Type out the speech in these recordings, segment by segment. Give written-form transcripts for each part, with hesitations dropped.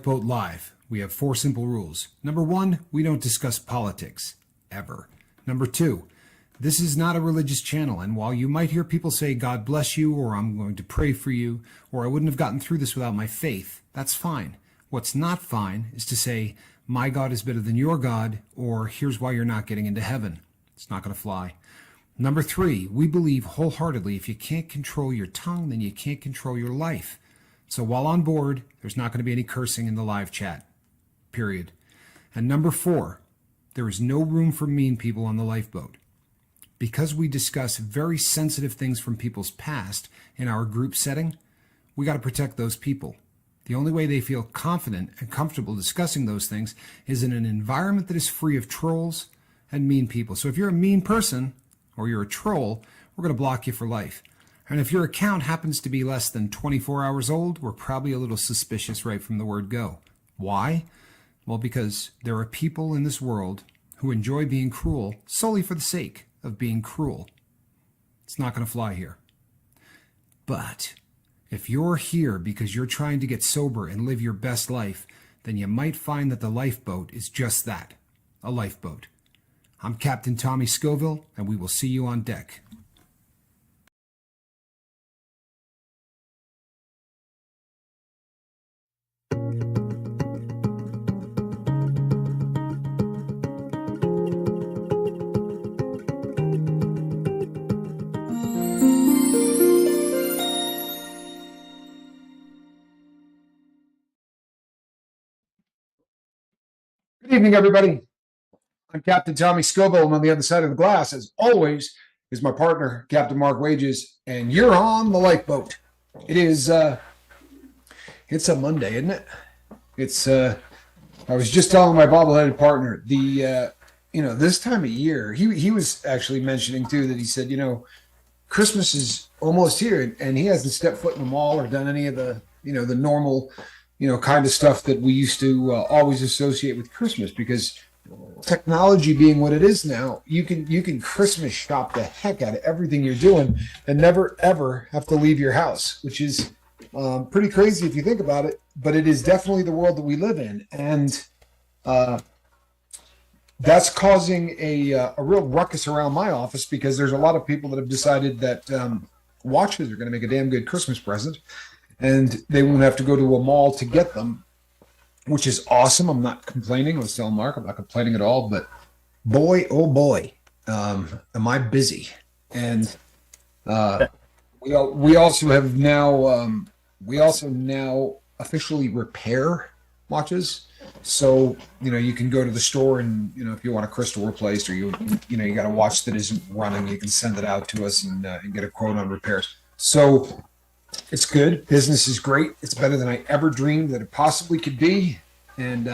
Lifeboat Live, we have 4 simple rules. Number 1, we don't discuss politics, ever. Number 2, this is not a religious channel, and while you might hear people say, God bless you, or I'm going to pray for you, or I wouldn't have gotten through this without my faith, that's fine. What's not fine is to say, my God is better than your God, or here's why you're not getting into heaven. It's not going to fly. Number 3, we believe wholeheartedly if you can't control your tongue, then you can't control your life. So while on board, there's not going to be any cursing in the live chat, period. And number 4, there is no room for mean people on the lifeboat. Because we discuss very sensitive things from people's past in our group setting, we got to protect those people. The only way they feel confident and comfortable discussing those things is in an environment that is free of trolls and mean people. So if you're a mean person or you're a troll, we're going to block you for life. And if your account happens to be less than 24 hours old, we're probably a little suspicious right from the word go. Why? Well, because there are people in this world who enjoy being cruel solely for the sake of being cruel. It's not going to fly here. But if you're here because you're trying to get sober and live your best life, then you might find that the lifeboat is just that, a lifeboat. I'm Captain Tommy Scoville, and we will see you on deck. Good evening, everybody. I'm Captain Tommy Scoville, and on the other side of the glass, as always, is my partner, Captain Mark Wages, and you're on the lifeboat. It is, it's a Monday, isn't it? It's, I was just telling my bobbleheaded partner, this time of year, he was actually mentioning too that he said, Christmas is almost here, and he hasn't stepped foot in the mall or done any of the, the normal, kind of stuff that we used to always associate with Christmas, because technology being what it is now, you can Christmas shop the heck out of everything you're doing and never ever have to leave your house, which is pretty crazy if you think about it, but it is definitely the world that we live in. And that's causing a real ruckus around my office, because there's a lot of people that have decided that watches are going to make a damn good Christmas present, and they won't have to go to a mall to get them, which is awesome. I'm not complaining. I was telling Mark, I'm not complaining at all, but boy, oh boy, am I busy. And we also have now, officially repair watches. So, you can go to the store and, if you want a crystal replaced, or you got a watch that isn't running, you can send it out to us and get a quote on repairs. So it's good. Business is great. It's better than I ever dreamed that it possibly could be. And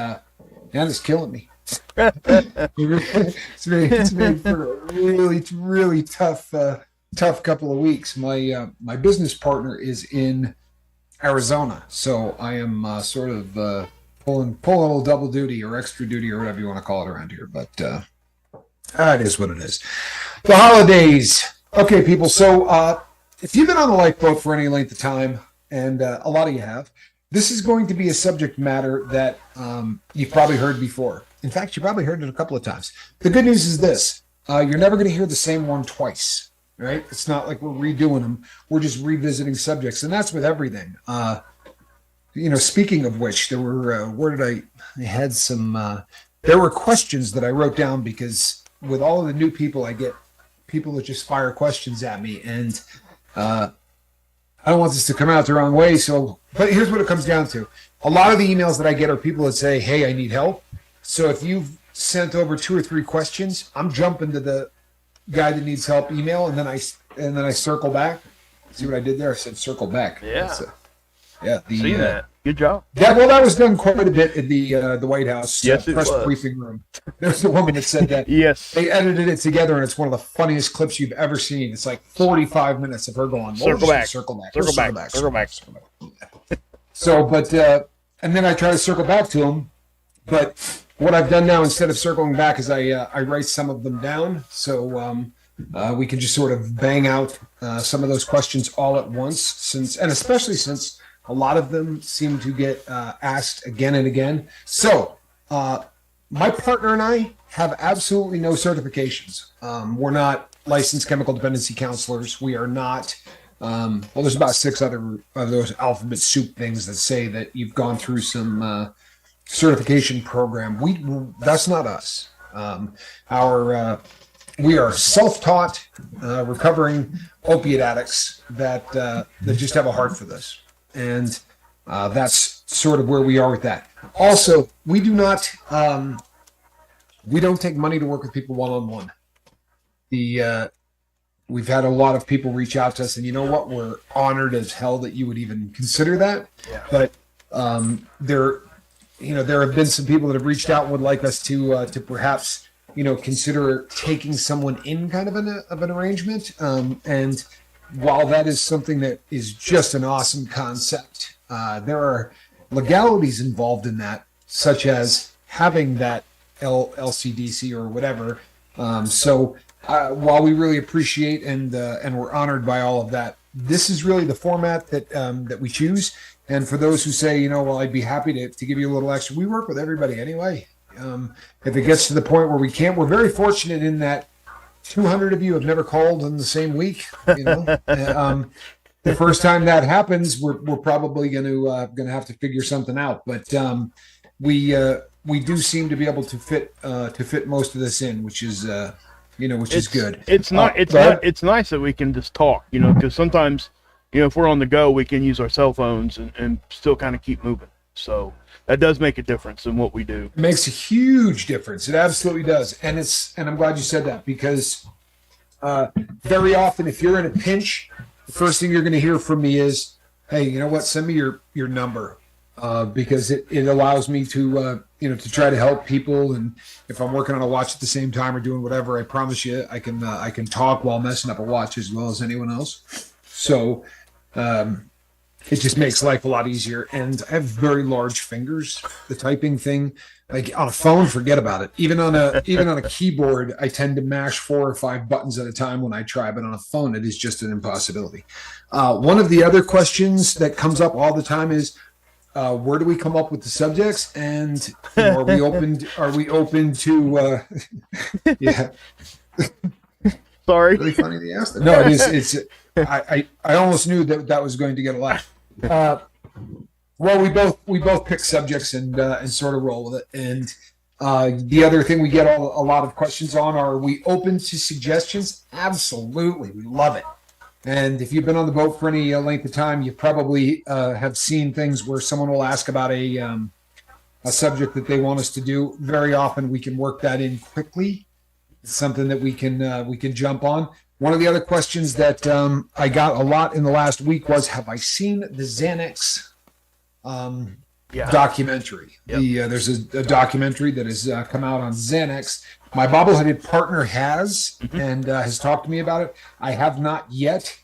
it's killing me. It's made for a really, really tough couple of weeks. My business partner is in Arizona, so I am sort of pulling a little double duty or extra duty or whatever you want to call it around here. But it is what it is. The holidays. Okay, people. So if you've been on the lifeboat for any length of time, and a lot of you have, this is going to be a subject matter that you've probably heard before. In fact, you probably heard it a couple of times. The good news is this. You're never going to hear the same one twice, right? It's not like we're redoing them. We're just revisiting subjects, and that's with everything. Speaking of which, there were, I had some, there were questions that I wrote down, because with all of the new people, I get people that just fire questions at me, and I don't want this to come out the wrong way. But here's what it comes down to. A lot of the emails that I get are people that say, hey, I need help. So if you've sent over 2 or 3 questions, I'm jumping to the guy that needs help email, and then I circle back. See what I did there? I said circle back. Yeah. See that. Good job. That was done quite a bit in the White House yes, press briefing room. There's a woman that said that. Yes. They edited it together, and it's one of the funniest clips you've ever seen. It's like 45 minutes of her going, circle back. So, but, and then I try to circle back to him, but what I've done now, instead of circling back, is I write some of them down, so we can just sort of bang out some of those questions all at once, and especially since A lot of them seem to get asked again and again. So my partner and I have absolutely no certifications. We're not licensed chemical dependency counselors. We are not. Well, there's about 6 other of those alphabet soup things that say that you've gone through some certification program. That's not us. We are self-taught, recovering opiate addicts that just have a heart for this, and that's sort of where we are with that. Also, we don't take money to work with people one-on-one. We've had a lot of people reach out to us, and you know what? We're honored as hell that you would even consider that. Yeah. But there have been some people that have reached out and would like us to perhaps consider taking someone in kind of an arrangement. And while that is something that is just an awesome concept, there are legalities involved in that, such as having that LCDC or whatever. While we really appreciate and we're honored by all of that, this is really the format that we choose. And for those who say, well, I'd be happy to give you a little extra, we work with everybody anyway. If it gets to the point where we can't, we're very fortunate in that 200 of you have never called in the same week. The first time that happens, we're probably going to have to figure something out. But we do seem to be able to fit most of this in, which is is good. It's nice that we can just talk, because sometimes, if we're on the go, we can use our cell phones and still kind of keep moving. So that does make a difference in what we do. It makes a huge difference. It absolutely does. And I'm glad you said that, because very often if you're in a pinch, the first thing you're going to hear from me is, hey, you know what? Send me your number, because it allows me to try to help people. And if I'm working on a watch at the same time or doing whatever, I promise you I can talk while messing up a watch as well as anyone else. So it just makes life a lot easier. And I have very large fingers. The typing thing, like on a phone, forget about it. Even on a keyboard, I tend to mash 4 or 5 buttons at a time when I try, but on a phone, it is just an impossibility. One of the other questions that comes up all the time is, where do we come up with the subjects? And are we open to yeah. Sorry. Really funny they asked that. No, it is. I almost knew that was going to get a laugh. Well, we both pick subjects and sort of roll with it. And the other thing we get a lot of questions on are we open to suggestions? Absolutely, we love it. And if you've been on the boat for any length of time, you probably have seen things where someone will ask about a subject that they want us to do. Very often, we can work that in quickly. It's something that we can jump on. One of the other questions that I got a lot in the last week was, have I seen the Xanax documentary? Yep. There's a documentary that has come out on Xanax. My bobbleheaded partner has, and has talked to me about it. I have not yet,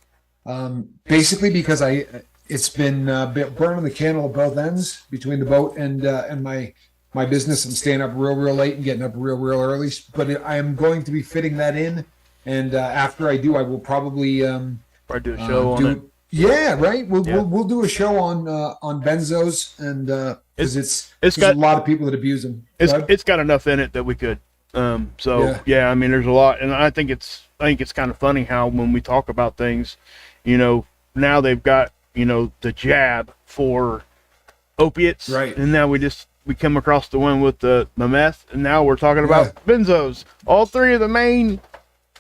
basically because it's been burning the candle at both ends between the boat and my business. I'm staying up real late and getting up real early. But I am going to be fitting that in. And after I do, I will probably do a show on it. Yeah, right. We'll do a show on benzos, and because there's a lot of people that abuse them. It's got enough in it that we could. I mean, there's a lot, and I think it's kind of funny how when we talk about things, now they've got the jab for opiates, right? And now we come across the one with the meth, and now we're talking about benzos. All 3 of the main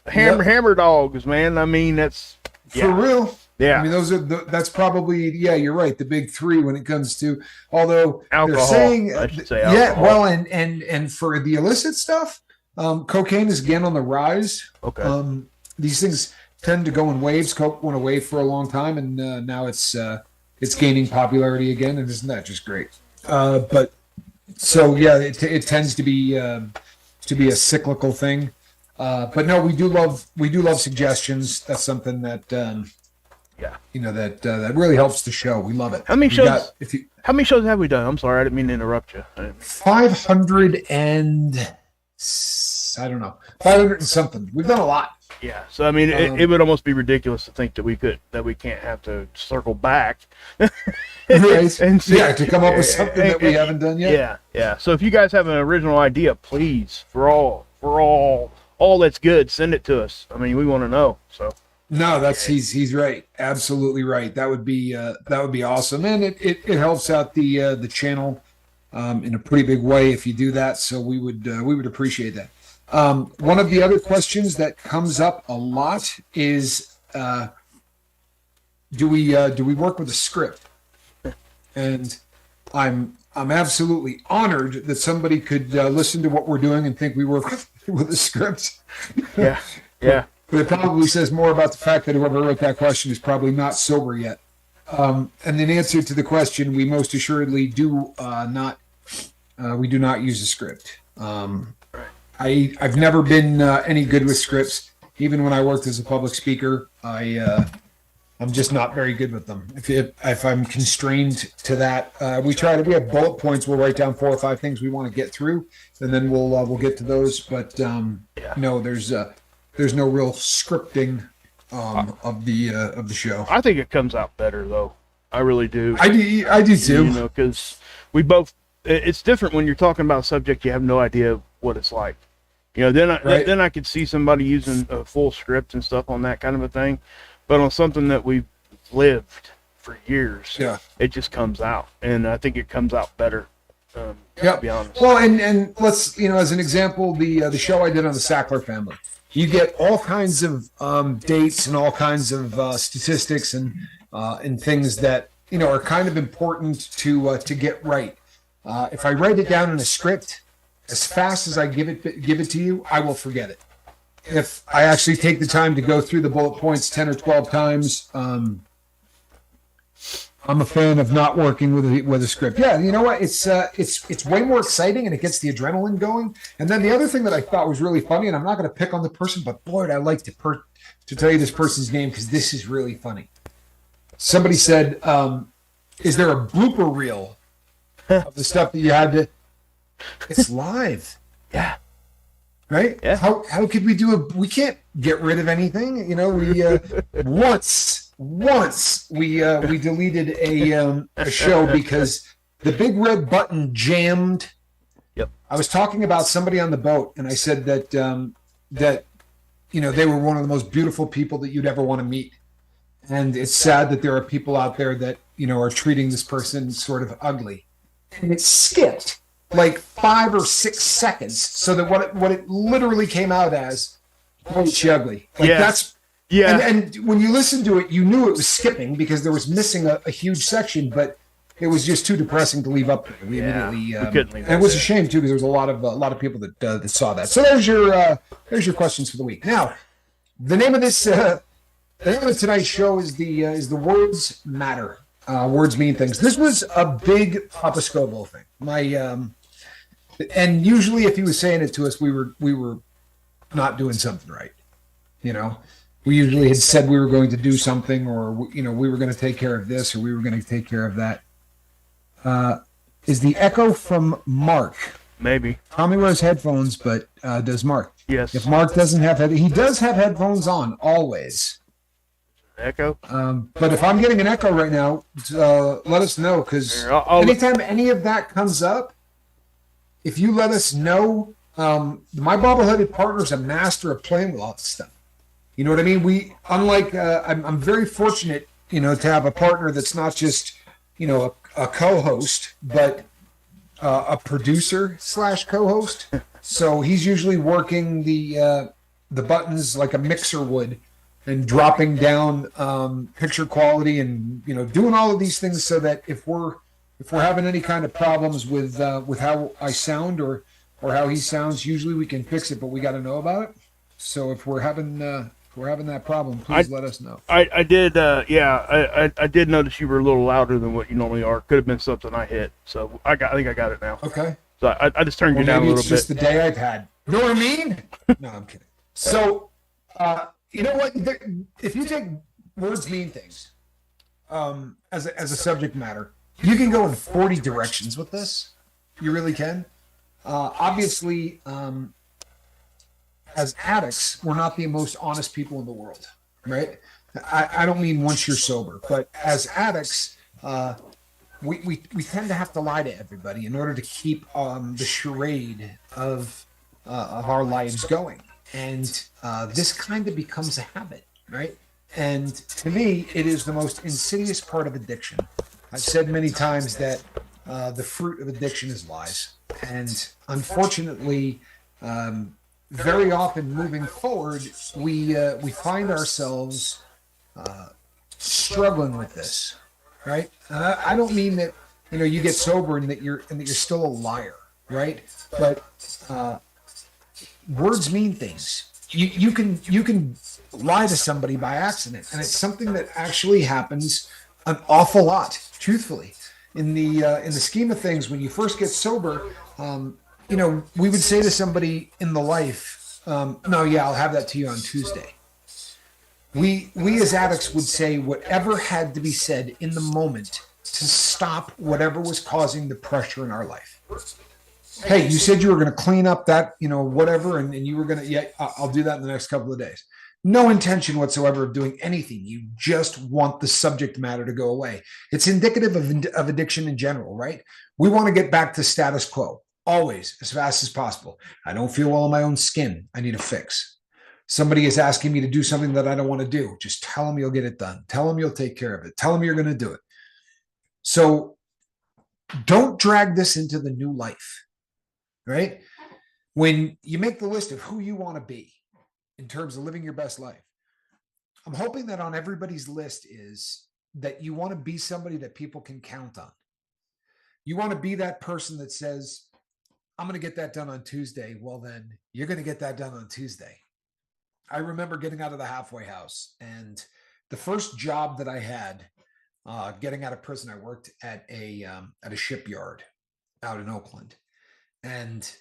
hammer dogs, man. I mean, that's for real. Yeah. I mean, that's probably, you're right. The big 3 when it comes to, although alcohol, they're saying, I should say alcohol. Well, and for the illicit stuff, cocaine is again on the rise. Okay. These things tend to go in waves. Coke went away for a long time, and now it's gaining popularity again. And isn't that just great? But so it tends to be a cyclical thing. But no, we do love suggestions. That's something that that really helps the show. We love it. How many shows have we done? I'm sorry, I didn't mean to interrupt you. 500 and I don't know, 500 and something. We've done a lot. Yeah. So I mean, it would almost be ridiculous to think that we can't have to circle back. Right. And see, To come up with something that we haven't done yet. Yeah, yeah. So if you guys have an original idea, please, for all that's good, send it to us. I mean, we want to know. So No, he's right. Absolutely right. That would be awesome, and it helps out the channel in a pretty big way if you do that. So we would appreciate that. One of the other questions that comes up a lot is do we work with a script? And I'm absolutely honored that somebody could listen to what we're doing and think we work with a script. Yeah, yeah. But it probably says more about the fact that whoever wrote that question is probably not sober yet. And in answer to the question, we most assuredly do not use a script. I've never been any good with scripts. Even when I worked as a public speaker, I'm just not very good with them. If I'm constrained to that, we have bullet points. We'll write down 4 or 5 things we want to get through, and then we'll get to those. But no, there's no real scripting of the show. I think it comes out better though. I really do. I do too. You know, because we both. It's different when you're talking about a subject you have no idea what it's like. You know, then I could see somebody using a full script and stuff on that kind of a thing. But on something that we've lived for years, it just comes out, and I think it comes out better. To be honest. Well, and let's as an example, the show I did on the Sackler family, you get all kinds of dates and all kinds of statistics and things that are kind of important to get right. If I write it down in a script, as fast as I give it to you, I will forget it. If I actually take the time to go through the bullet points 10 or 12 times, I'm a fan of not working with a script. Yeah, you know what? It's way more exciting, and it gets the adrenaline going. And then the other thing that I thought was really funny, and I'm not going to pick on the person, but boy, I'd like to tell you this person's name because this is really funny. Somebody said, "Is there a blooper reel of the stuff that you had to?" It's live. Yeah. Right? Yeah. How could we we can't get rid of anything. We once we deleted a show because the big red button jammed. Yep. I was talking about somebody on the boat, and I said that they were one of the most beautiful people that you'd ever want to meet. And it's sad that there are people out there that, are treating this person sort of ugly. And it skipped like 5 or 6 seconds, so that what it literally came out as, "Oh, she ugly." Like that's And when you listen to it, you knew it was skipping because there was missing a huge section, but it was just too depressing to leave up there. We immediately, and it was a shame too because there was a lot of people that saw that. So there's your questions for the week. Now, the name of this tonight's show is the Words Matter. Words mean things. This was a big Papa Scobo thing. And usually, if he was saying it to us, we were not doing something right. We usually had said we were going to do something, or we were going to take care of this, or we were going to take care of that. Is the echo from Mark? Maybe. Tommy wears headphones, but does Mark? Yes. If Mark doesn't have he does have headphones on always. Echo. But if I'm getting an echo right now, let us know, because anytime any of that comes up, if you let us know, my bobbleheaded partner is a master of playing with all this stuff. You know what I mean? I'm very fortunate, to have a partner that's not just, a co-host, but a producer / co-host. So he's usually working the buttons like a mixer would, and dropping down picture quality, and doing all of these things so that if we're having any kind of problems with how I sound or how he sounds, usually we can fix it, but we got to know about it. So if we're having that problem, please let us know. I did I did notice you were a little louder than what you normally are. Could have been something I hit. So I think I got it now. Okay. So I just turned you down a little bit. Maybe it's just the day I've had. You know what I mean? No, I'm kidding. So you know what? If you take words mean things as a subject matter, you can go in 40 directions with this. You really can. Obviously, as addicts, we're not the most honest people in the world, right? I don't mean once you're sober, but as addicts, we tend to have to lie to everybody in order to keep the charade of our lives going. And this kind of becomes a habit, right? And to me, it is the most insidious part of addiction. I've said many times that the fruit of addiction is lies. And unfortunately, very often moving forward, we find ourselves struggling with this, right? I don't mean that you get sober and that you're still a liar, right? But words mean things. You can lie to somebody by accident, and it's something that actually happens an awful lot. Truthfully, in the scheme of things, when you first get sober, we would say to somebody in the life, "No, yeah, I'll have that to you on Tuesday." We as addicts would say whatever had to be said in the moment to stop whatever was causing the pressure in our life. Hey, you said you were going to clean up that, whatever, and you were going to, yeah, I'll do that in the next couple of days. No intention whatsoever of doing anything. You just want the subject matter to go away. It's indicative of addiction in general, right? We want to get back to status quo, always, as fast as possible. I don't feel well in my own skin. I need a fix. Somebody is asking me to do something that I don't want to do. Just tell them you'll get it done. Tell them you'll take care of it. Tell them you're going to do it. So don't drag this into the new life, right? When you make the list of who you want to be in terms of living your best life, I'm hoping that on everybody's list is that you want to be somebody that people can count on. You want to be that person that says, I'm going to get that done on Tuesday. Well, then you're going to get that done on Tuesday. I remember getting out of the halfway house, and the first job that I had getting out of prison, I worked at a shipyard out in Oakland, and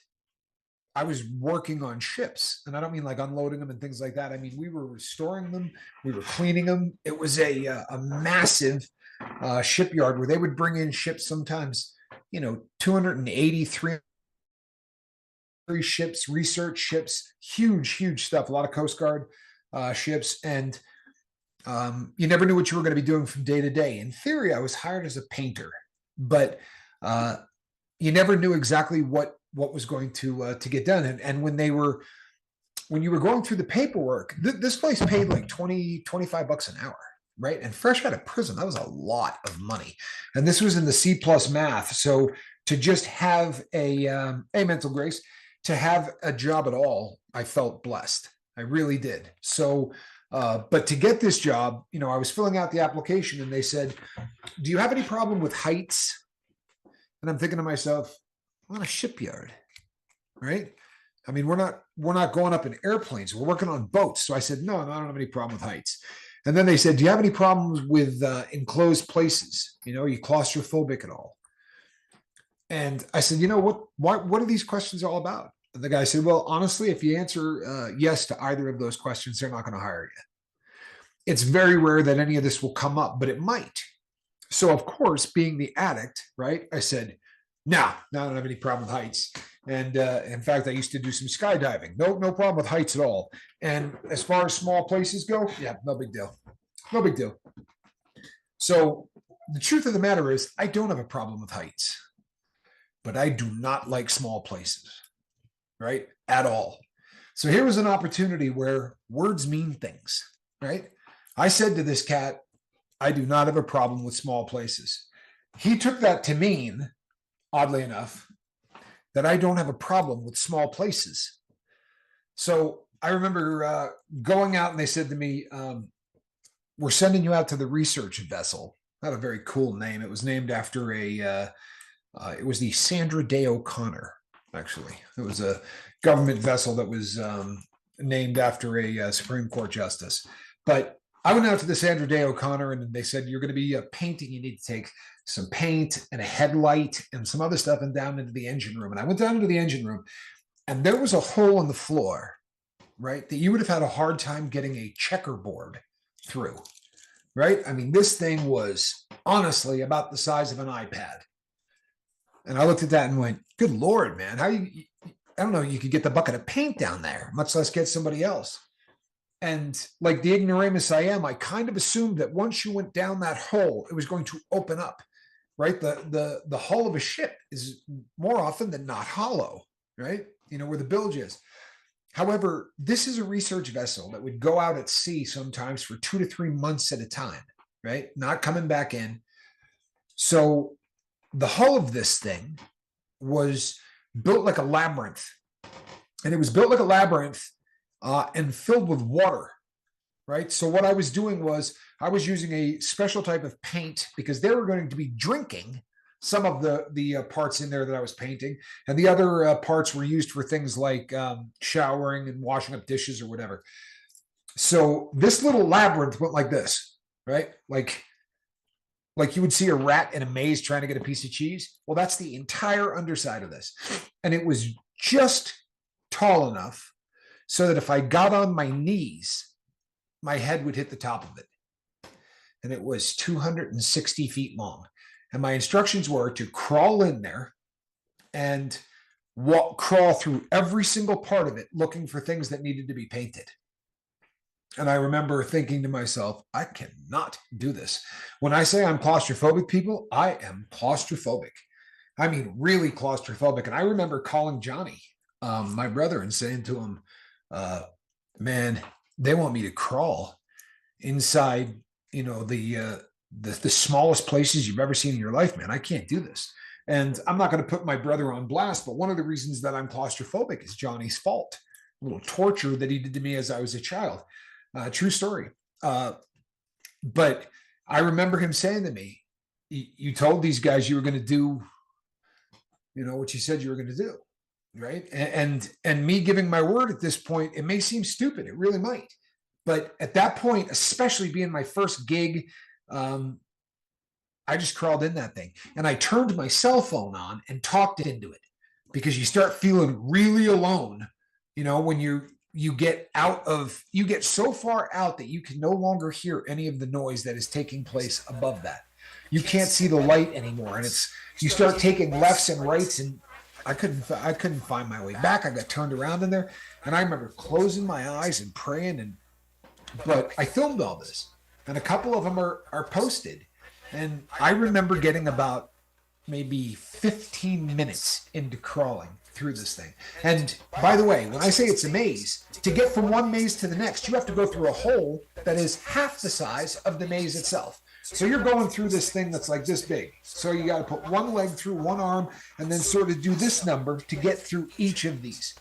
I was working on ships, and I don't mean like unloading them and things like that. I mean, we were restoring them, we were cleaning them. It was a massive shipyard where they would bring in ships sometimes, 280, 300 ships, research ships, huge stuff, a lot of Coast Guard ships. And you never knew what you were going to be doing from day to day. In theory, I was hired as a painter, but you never knew exactly what was going to get done. And when you were going through the paperwork, this place paid like 25 bucks an hour, right? And fresh out of prison, that was a lot of money. And this was in the C+ math. So to just have a mental grace, to have a job at all, I felt blessed. I really did. So, but to get this job, I was filling out the application and they said, do you have any problem with heights? And I'm thinking to myself, I'm on a shipyard, right? I mean, we're not going up in airplanes. We're working on boats. So I said, no, I don't have any problem with heights. And then they said, do you have any problems with enclosed places? Are you claustrophobic at all? And I said, what are these questions all about? And the guy said, well, honestly, if you answer yes to either of those questions, they're not going to hire you. It's very rare that any of this will come up, but it might. So, of course, being the addict, right, I said, no, I don't have any problem with heights. And in fact, I used to do some skydiving. No problem with heights at all. And as far as small places go, yeah, no big deal. No big deal. So the truth of the matter is, I don't have a problem with heights, but I do not like small places, right? At all. So here was an opportunity where words mean things, right? I said to this cat, I do not have a problem with small places. He took that to mean, oddly enough, that I don't have a problem with small places. So I remember going out and they said to me, we're sending you out to the research vessel. Not a very cool name. It was named after it was the Sandra Day O'Connor, actually. It was a government vessel that was named after a Supreme Court justice. But I went out to the Sandra Day O'Connor and they said, you're going to be painting. You need to take some paint and a headlight and some other stuff and down into the engine room. And I went down into the engine room and there was a hole in the floor, right, that you would have had a hard time getting a checkerboard through, right? I mean, this thing was honestly about the size of an iPad. And I looked at that and went, good Lord, man, I don't know, you could get the bucket of paint down there, much less get somebody else. And like the ignoramus I am, I kind of assumed that once you went down that hole, it was going to open up, right? The hull of a ship is more often than not hollow, right? You know, where the bilge is. However, this is a research vessel that would go out at sea sometimes for 2 to 3 months at a time, right? Not coming back in. So the hull of this thing was built like a labyrinth. And it was built like a labyrinth and filled with water, right? So what I was doing was I was using a special type of paint because they were going to be drinking some of the parts in there that I was painting, and the other parts were used for things like showering and washing up dishes or whatever. So this little labyrinth went like this, right? Like you would see a rat in a maze trying to get a piece of cheese. Well, that's the entire underside of this, and it was just tall enough so that if I got on my knees, my head would hit the top of it. And it was 260 feet long. And my instructions were to crawl in there and crawl through every single part of it, looking for things that needed to be painted. And I remember thinking to myself, I cannot do this. When I say I'm claustrophobic, people, I am claustrophobic. I mean, really claustrophobic. And I remember calling Johnny, my brother, and saying to him, man, they want me to crawl inside, you know, the smallest places you've ever seen in your life, man. I can't do this. And I'm not going to put my brother on blast, but one of the reasons that I'm claustrophobic is Johnny's fault. A little torture that he did to me as I was a child. True story. But I remember him saying to me, you told these guys you were going to do, you know, what you said you were going to do. Right. And me giving my word at this point, it may seem stupid. It really might. But at that point, especially being my first gig, I just crawled in that thing and I turned my cell phone on and talked into it, because you start feeling really alone, you know, when you get so far out that you can no longer hear any of the noise that is taking place above that. You can't see the light anymore. And you start taking lefts and rights, and I couldn't find my way back. I got turned around in there, and I remember closing my eyes and praying. But I filmed all this, and a couple of them are posted. And I remember getting about maybe 15 minutes into crawling through this thing. And by the way, when I say it's a maze, to get from one maze to the next, you have to go through a hole that is half the size of the maze itself. So you're going through this thing that's like this big. So you got to put one leg through one arm and then sort of do this number to get through each of these.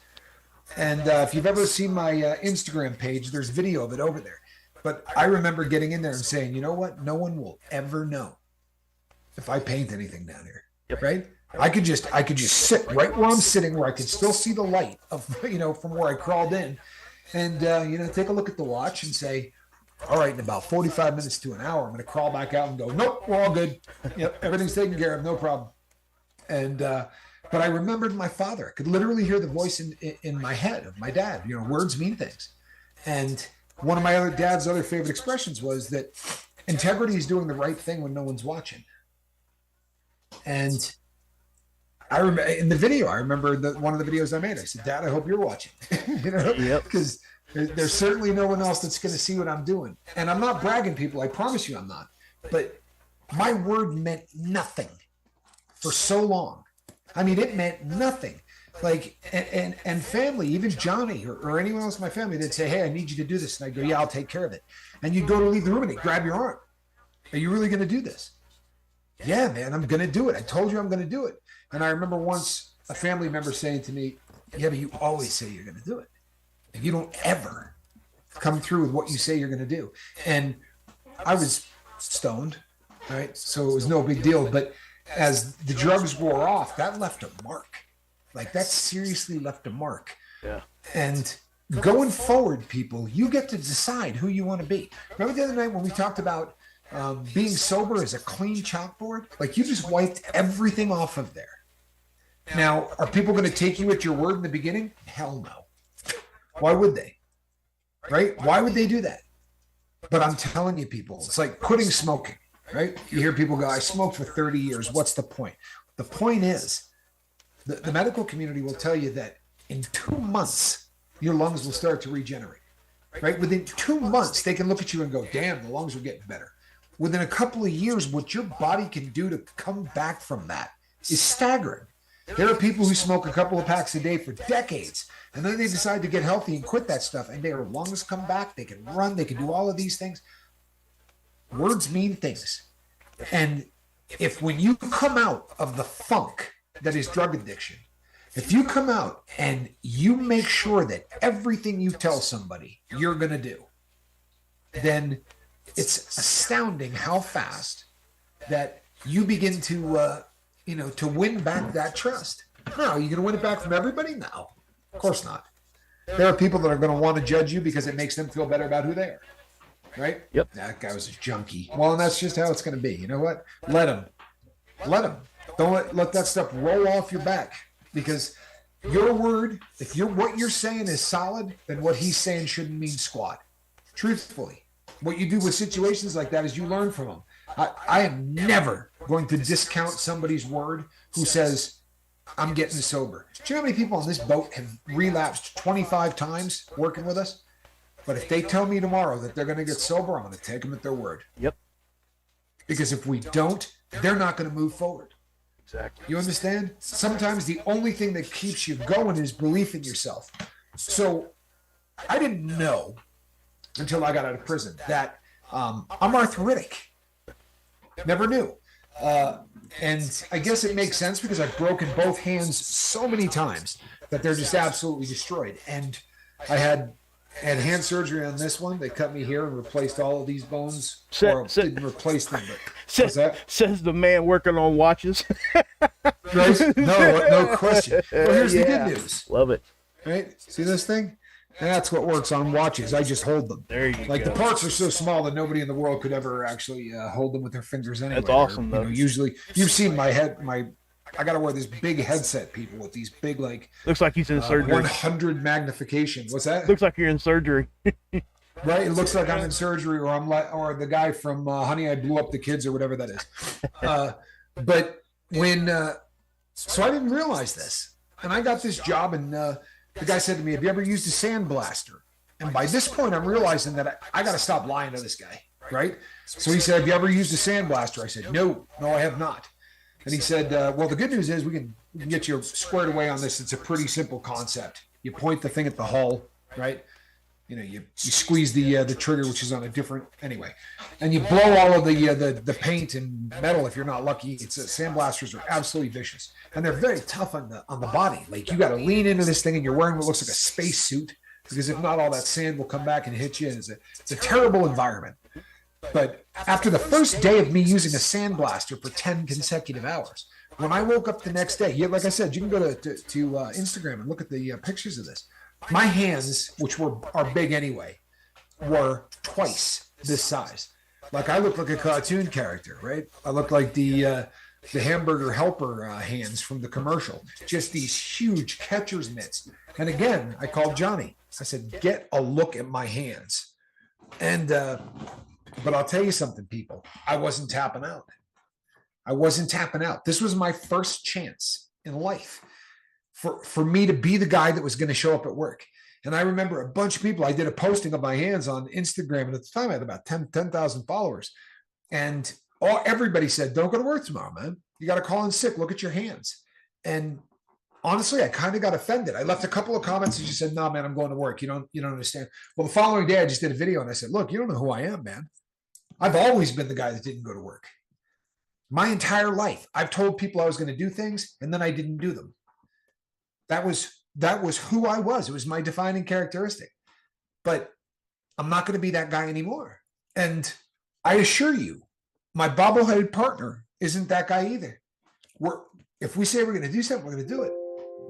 And if you've ever seen my Instagram page, there's video of it over there. But I remember getting in there and saying, you know what? No one will ever know if I paint anything down here. Yep. Right? I could just sit right where I'm sitting, where I could still see the light of, you know, from where I crawled in, and you know, take a look at the watch and say, all right, in about 45 minutes to an hour, I'm going to crawl back out and go, nope, we're all good. Yep, everything's taken care of, no problem. And but I remembered my father. I could literally hear the voice in my head of my dad. You know, words mean things. And one of my dad's other favorite expressions was that integrity is doing the right thing when no one's watching. And I remember in the video, I remember one of the videos I made, I said, Dad, I hope you're watching. You know, because there's certainly no one else that's going to see what I'm doing. And I'm not bragging, people. I promise you I'm not. But my word meant nothing for so long. I mean, it meant nothing. Like, and family, even Johnny or anyone else in my family, they'd say, hey, I need you to do this. And I'd go, yeah, I'll take care of it. And you'd go to leave the room and he'd grab your arm. Are you really going to do this? Yeah, man, I'm going to do it. I told you I'm going to do it. And I remember once a family member saying to me, yeah, but you always say you're going to do it. And you don't ever come through with what you say you're going to do. And I was stoned, right? So it was no big deal. But as the drugs wore off, that left a mark. Like, that seriously left a mark. Yeah. And going forward, people, you get to decide who you want to be. Remember the other night when we talked about being sober as a clean chalkboard? Like, you just wiped everything off of there. Now, are people going to take you at your word in the beginning? Hell no. Why would they? Right? Why would they do that? But I'm telling you, people, it's like quitting smoking, right? You hear people go, I smoked for 30 years. What's the point? The point is, the medical community will tell you that in 2 months, your lungs will start to regenerate. Right? Within 2 months, they can look at you and go, damn, the lungs are getting better. Within a couple of years, what your body can do to come back from that is staggering. There are people who smoke a couple of packs a day for decades, and then they decide to get healthy and quit that stuff, and their lungs come back. They can run. They can do all of these things. Words mean things. And if when you come out of the funk that is drug addiction, if you come out and you make sure that everything you tell somebody you're going to do, then it's astounding how fast that you begin to, to win back that trust. No, are you going to win it back from everybody? No, of course not. There are people that are going to want to judge you because it makes them feel better about who they are. Right? Yep. That guy was a junkie. Well, and that's just how it's going to be. You know what? Let him. Don't let that stuff roll off your back, because your word, if what you're saying is solid, then what he's saying shouldn't mean squat. Truthfully, what you do with situations like that is you learn from them. I am never going to discount somebody's word who says, I'm getting sober. Do you know how many people on this boat have relapsed 25 times working with us? But if they tell me tomorrow that they're going to get sober, I'm going to take them at their word. Yep. Because if we don't, they're not going to move forward. Exactly. You understand? Sometimes the only thing that keeps you going is belief in yourself. So I didn't know until I got out of prison that I'm arthritic. Never knew. And I guess it makes sense because I've broken both hands so many times that they're just absolutely destroyed. And I had hand surgery on this one. They cut me here and replaced all of these bones. Didn't replace them, but says the man working on watches. Right? No question. Well, here's the good news. Love it. Right? See this thing? That's what works on watches. I just hold them. There you go. Like the parts are so small that nobody in the world could ever actually hold them with their fingers anyway. That's awesome, though. Usually, you've seen my head. I got to wear this big headset, people, with these big, looks like he's in surgery. 100 magnification. What's that? Looks like you're in surgery. Right? It looks like I'm in surgery, or the guy from Honey, I Blew Up the Kids, or whatever that is. But so I didn't realize this, and I got this job, and the guy said to me, "Have you ever used a sandblaster?" And by this point, I'm realizing that I got to stop lying to this guy, right? So he said, "Have you ever used a sandblaster?" I said, "No, I have not." And he said, "Well, the good news is we can get you squared away on this. It's a pretty simple concept. You point the thing at the hull, right? You squeeze the trigger, which is on a different anyway, and you blow all of the paint and metal. If you're not lucky, sandblasters are absolutely vicious, and they're very tough on the body. Like you got to lean into this thing, and you're wearing what looks like a space suit, because if not, all that sand will come back and hit you. And it's a terrible environment." But after the first day of me using a sandblaster for 10 consecutive hours, when I woke up the next day, like I said, you can go to Instagram and look at the pictures of this. My hands, which are big anyway, were twice this size. Like I look like a cartoon character, right? I look like the hamburger helper hands from the commercial. Just these huge catcher's mitts. And again, I called Johnny. I said, "Get a look at my hands." And but I'll tell you something, people. I wasn't tapping out. This was my first chance in life for me to be the guy that was going to show up at work. And I remember a bunch of people, I did a posting of my hands on Instagram, and at the time I had about 10,000 followers. And everybody said, "Don't go to work tomorrow, man. You got to call in sick. Look at your hands." And honestly, I kind of got offended. I left a couple of comments and just said, "No, man, I'm going to work. You don't understand." Well, the following day I just did a video and I said, "Look, you don't know who I am, man. I've always been the guy that didn't go to work. My entire life, I've told people I was going to do things, and then I didn't do them. That was who I was. It was my defining characteristic. But I'm not going to be that guy anymore. And I assure you, my bobbleheaded partner isn't that guy either. If we say we're going to do something, we're going to do it,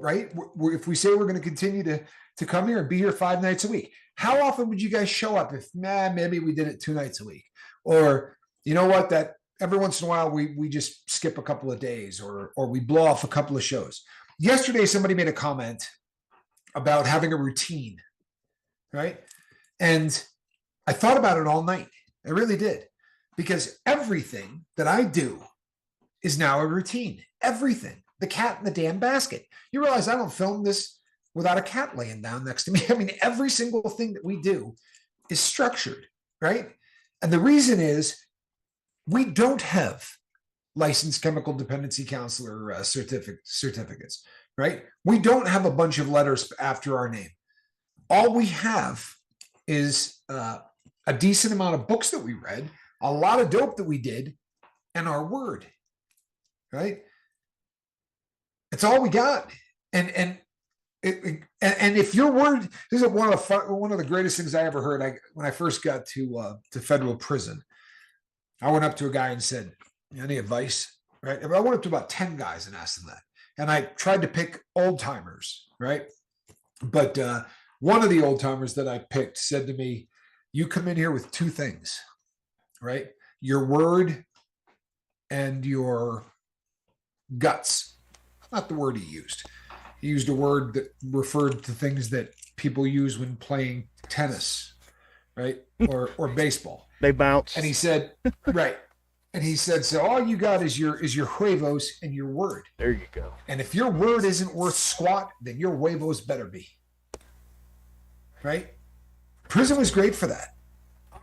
right? If we say we're going to continue to come here and be here 5 nights a week, how often would you guys show up if maybe we did it 2 nights a week? Or you know what, that every once in a while we just skip a couple of days, or we blow off a couple of shows. Yesterday, somebody made a comment about having a routine, right? And I thought about it all night. I really did, because everything that I do is now a routine. Everything. The cat in the damn basket. You realize I don't film this without a cat laying down next to me. I mean, every single thing that we do is structured, right? And the reason is we don't have licensed chemical dependency counselor certificates, right? We don't have a bunch of letters after our name. All we have is a decent amount of books that we read, a lot of dope that we did, and our word, right? It's all we got. And if your word, this is one of the greatest things I ever heard. When I first got to federal prison, I went up to a guy and said, "Any advice?" Right? I went up to about 10 guys and asked them that, and I tried to pick old timers, right? But one of the old timers that I picked said to me, "You come in here with two things, right? Your word and your guts." Not the word he used. He used a word that referred to things that people use when playing tennis, right? Or baseball. They bounce. And he said, right. And he said, so all you got is your huevos and your word. There you go. And if your word isn't worth squat, then your huevos better be. Right? Prison was great for that.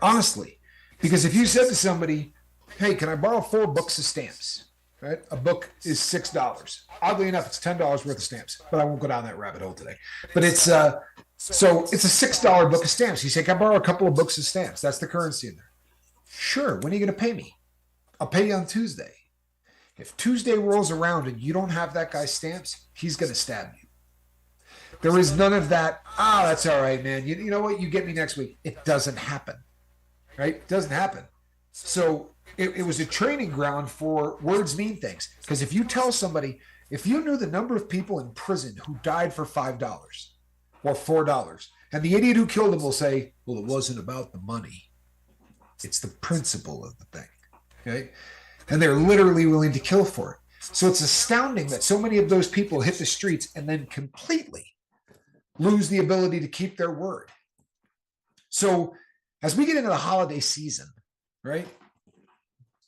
Honestly. Because if you said to somebody, hey, can I borrow 4 books of stamps? Right? A book is $6. Oddly enough, it's $10 worth of stamps, but I won't go down that rabbit hole today. But it's so it's a $6 book of stamps. You say, can I borrow a couple of books of stamps? That's the currency in there. Sure. When are you going to pay me? I'll pay you on Tuesday. If Tuesday rolls around and you don't have that guy's stamps, he's going to stab you. There is none of that. That's all right, man. You know what? You get me next week. It doesn't happen. Right? It doesn't happen. So it was a training ground for words mean things. Because if you tell somebody, if you knew the number of people in prison who died for $5 or $4, and the idiot who killed them will say, well, it wasn't about the money. It's the principle of the thing. Okay? And they're literally willing to kill for it. So it's astounding that so many of those people hit the streets and then completely lose the ability to keep their word. So as we get into the holiday season, right?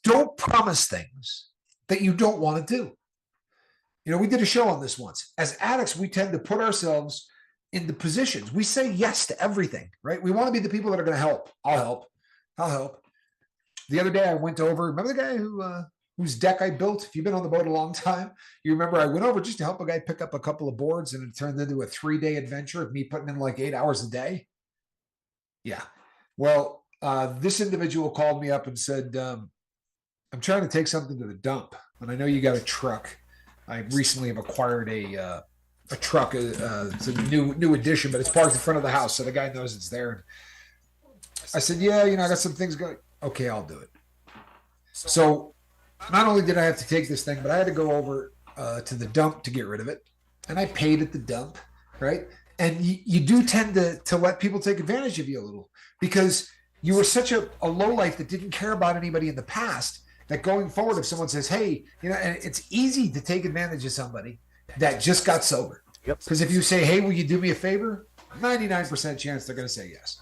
Don't promise things that you don't want to do. You know, we did a show on this once. As addicts, we tend to put ourselves into positions. We say yes to everything, right? We want to be the people that are going to help. I'll help. The other day I went over, remember the guy whose deck I built? If you've been on the boat a long time, you remember I went over just to help a guy pick up a couple of boards, and it turned into a 3-day adventure of me putting in like 8 hours a day. Yeah. Well, this individual called me up and said, I'm trying to take something to the dump, and I know you got a truck. I recently have acquired a truck. It's a new addition, but it's parked in front of the house, so the guy knows it's there. I said, yeah, I got some things going. Okay, I'll do it. So not only did I have to take this thing, but I had to go over to the dump to get rid of it, and I paid at the dump, right? And you do tend to let people take advantage of you a little because you were such a lowlife that didn't care about anybody in the past that going forward, if someone says, hey, and it's easy to take advantage of somebody that just got sober. Yep. Because if you say, hey, will you do me a favor? 99% chance they're going to say yes.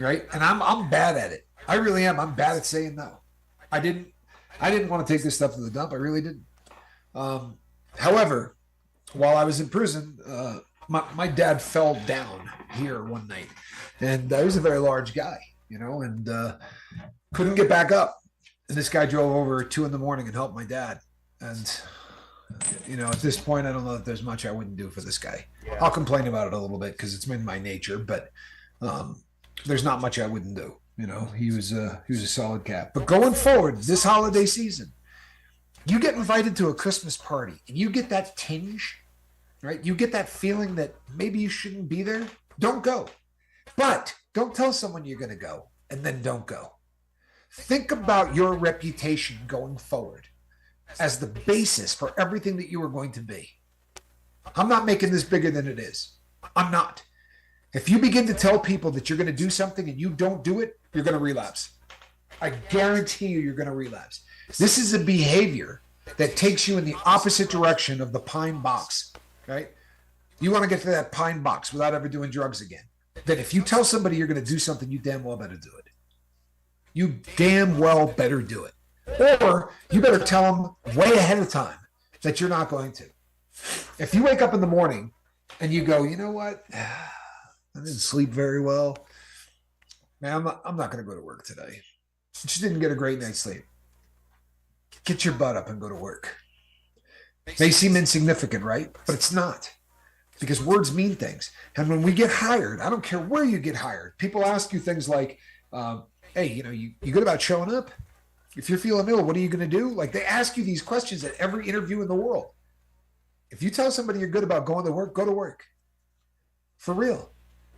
Right? And I'm bad at it. I really am. I'm bad at saying no. I didn't want to take this stuff to the dump. I really didn't. However, while I was in prison, my dad fell down here one night, and he was a very large guy, and couldn't get back up. And this guy drove over at 2 a.m. and helped my dad. And, at this point, I don't know that there's much I wouldn't do for this guy. Yeah. I'll complain about it a little bit because it's in my nature, but there's not much I wouldn't do. He was a solid cat. But going forward, this holiday season, you get invited to a Christmas party and you get that tinge, right? You get that feeling that maybe you shouldn't be there. Don't go. But don't tell someone you're going to go and then don't go. Think about your reputation going forward as the basis for everything that you are going to be. I'm not making this bigger than it is. I'm not. If you begin to tell people that you're going to do something and you don't do it, you're going to relapse. I guarantee you're going to relapse. This is a behavior that takes you in the opposite direction of the pine box, right? You want to get to that pine box without ever doing drugs again. Then if you tell somebody you're going to do something, you damn well better do it. You damn well better do it. Or you better tell them way ahead of time that you're not going to. If you wake up in the morning and you go, you know what? I didn't sleep very well. Man, I'm not going to go to work today. Just didn't get a great night's sleep. Get your butt up and go to work. May seem insignificant, right? But it's not, because words mean things. And when we get hired, I don't care where you get hired, people ask you things like, hey, you good about showing up? If you're feeling ill, what are you going to do? Like, they ask you these questions at every interview in the world. If you tell somebody you're good about going to work, go to work. For real.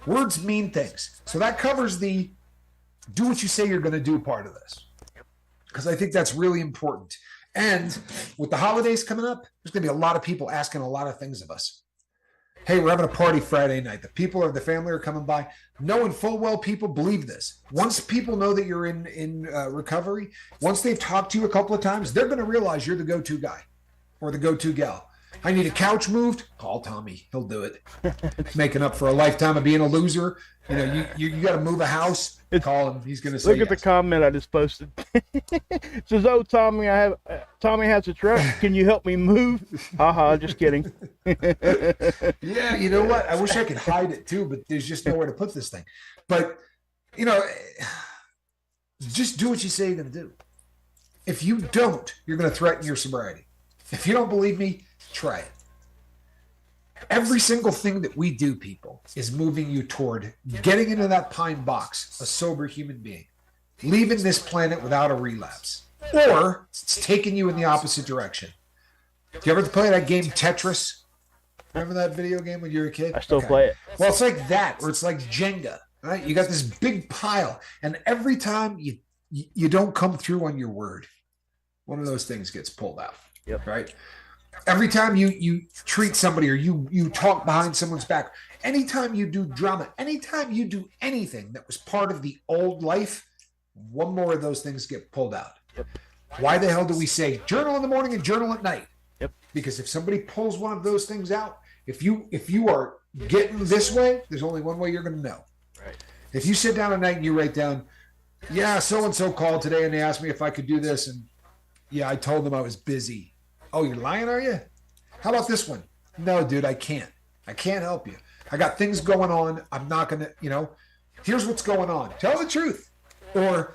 Words mean things. So that covers the do what you say you're going to do part of this, because I think that's really important. And with the holidays coming up, there's going to be a lot of people asking a lot of things of us. Hey, we're having a party Friday night. The people or the family are coming by, knowing full well people believe this. Once people know that you're in recovery, once they've talked to you a couple of times, they're going to realize you're the go-to guy or the go-to gal. I need a couch moved. Call Tommy. He'll do it. Making up for a lifetime of being a loser. You got to move a house. Call him. He's going to say Look at the comment I just posted. It says, "Oh, Tommy has a truck. Can you help me move?" Haha, just kidding. Yeah, you know what? I wish I could hide it too, but there's just nowhere to put this thing. But, just do what you say you're going to do. If you don't, you're going to threaten your sobriety. If you don't believe me, try it. Every single thing that we do, people, is moving you toward getting into that pine box, a sober human being, leaving this planet without a relapse, or it's taking you in the opposite direction. Do you ever play that game Tetris? Remember that video game when you were a kid? I still play it. Well, it's like that, or it's like Jenga, right? You got this big pile, and every time you don't come through on your word, one of those things gets pulled out. Yep. Right? Every time you treat somebody or you talk behind someone's back, anytime you do drama, anytime you do anything that was part of the old life, one more of those things get pulled out. Yep. Why the hell do we say journal in the morning and journal at night? Yep. Because if somebody pulls one of those things out, if you are getting this way, there's only one way you're going to know. Right. If you sit down at night and you write down, yeah, so-and-so called today and they asked me if I could do this, and yeah, I told them I was busy. Oh, you're lying, are you? How about this one? No, dude, I can't. I can't help you. I got things going on. I'm not going to, here's what's going on. Tell the truth. Or,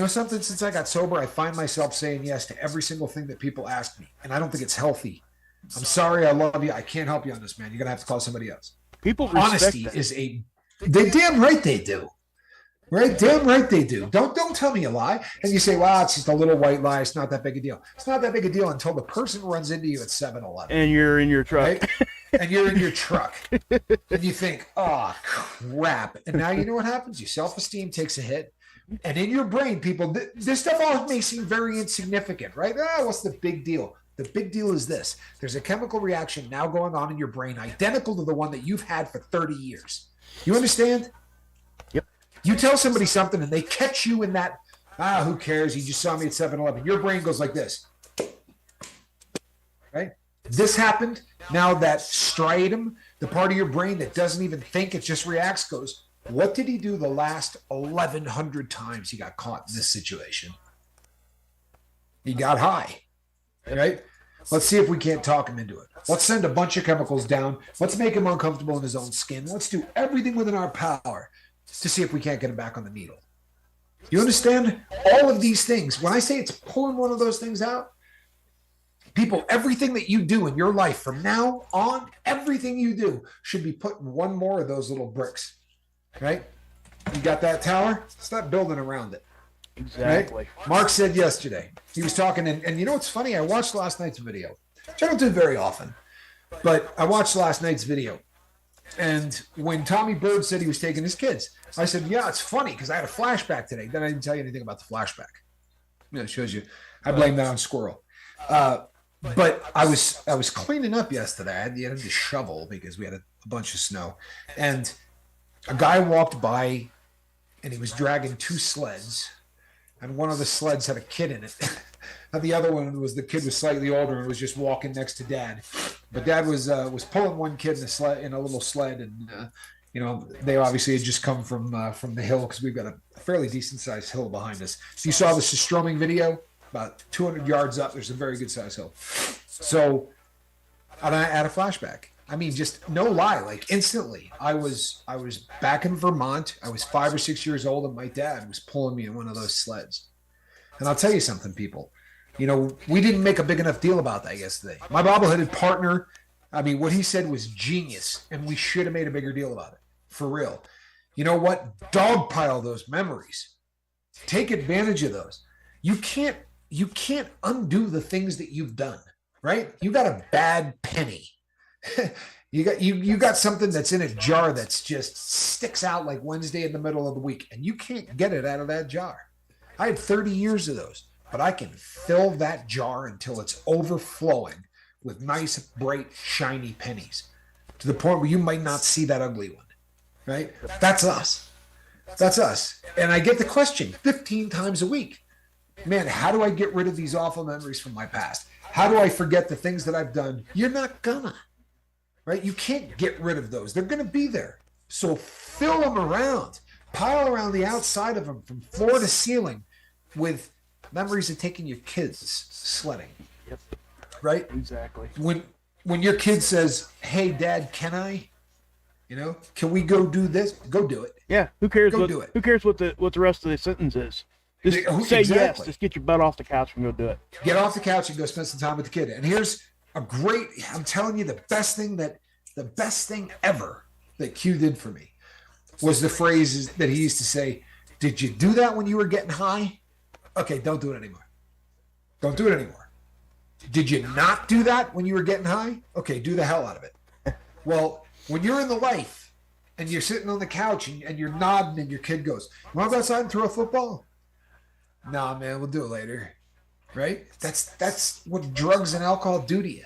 something, since I got sober, I find myself saying yes to every single thing that people ask me. And I don't think it's healthy. I'm sorry. I love you. I can't help you on this, man. You're going to have to call somebody else. People respect Honesty that. is they damn right they do. Right? Damn right they do. Don't tell me a lie. And you say, wow, it's just a little white lie. It's not that big a deal. It's not that big a deal until the person runs into you at 7-Eleven. And you're in your truck. Right? And you're in your truck. And you think, oh, crap. And now you know what happens? Your self-esteem takes a hit. And in your brain, people, this stuff all may seem very insignificant, right? What's the big deal? The big deal is this. There's a chemical reaction now going on in your brain identical to the one that you've had for 30 years. You understand? Yep. You tell somebody something and they catch you in that, who cares? You just saw me at 7-Eleven. Your brain goes like this. Right? This happened. Now that striatum, the part of your brain that doesn't even think, it just reacts, goes, what did he do the last 1,100 times he got caught in this situation? He got high. Right? Let's see if we can't talk him into it. Let's send a bunch of chemicals down. Let's make him uncomfortable in his own skin. Let's do everything within our power to see if we can't get him back on the needle. You understand? All of these things. When I say it's pulling one of those things out, people, everything that you do in your life from now on, everything you do should be putting one more of those little bricks. Right? You got that tower? Stop building around it. Exactly. Right? Mark said yesterday, he was talking, and you know what's funny? I watched last night's video, which I don't do very often, but I watched last night's video. And when Tommy Bird said he was taking his kids, I said, yeah, it's funny because I had a flashback today. Then I didn't tell you anything about the flashback. It shows you. I blame that on Squirrel. But I was cleaning up yesterday. I had to shovel because we had a bunch of snow. And a guy walked by and he was dragging 2 sleds. And one of the sleds had a kid in it. And the other one was the kid was slightly older and was just walking next to Dad. But Dad was pulling one kid in a little sled, and they obviously had just come from the hill because we've got a fairly decent sized hill behind us. If you saw the Stroming video, about 200 yards up, there's a very good sized hill. So I had a flashback. I mean, just no lie, like instantly. I was back in Vermont. I was 5 or 6 years old, and my dad was pulling me in one of those sleds. And I'll tell you something, people. You know, we didn't make a big enough deal about that yesterday. My bobbleheaded partner, I mean, what he said was genius, and we should have made a bigger deal about it. For real. You know what? Dogpile those memories. Take advantage of those. You can't undo the things that you've done, right? You got a bad penny. you got something that's in a jar that's just sticks out like Wednesday in the middle of the week, and you can't get it out of that jar. I had 30 years of those, but I can fill that jar until it's overflowing with nice, bright, shiny pennies to the point where you might not see that ugly one, right? That's us. That's us. And I get the question 15 times a week. Man, how do I get rid of these awful memories from my past? How do I forget the things that I've done? You're not gonna, right? You can't get rid of those. They're gonna be there. So fill them around, pile around the outside of them from floor to ceiling with memories of taking your kids sledding. Yep. Right? Exactly. When your kid says, "Hey, Dad, can I? You know, can we go do this?" Go do it. Yeah. Who cares? Go do it. Who cares what the rest of the sentence is? Just say yes. Exactly. Just get your butt off the couch and go do it. Get off the couch and go spend some time with the kid. And here's a great. I'm telling you, the best thing ever that Q did for me was the phrase that he used to say, "Did you do that when you were getting high? Okay, don't do it anymore. Don't do it anymore. Did you not do that when you were getting high? Okay, do the hell out of it." Well, when you're in the life and you're sitting on the couch and you're nodding and your kid goes, "You want to go outside and throw a football?" "Nah, man, we'll do it later." Right? That's what drugs and alcohol do to you.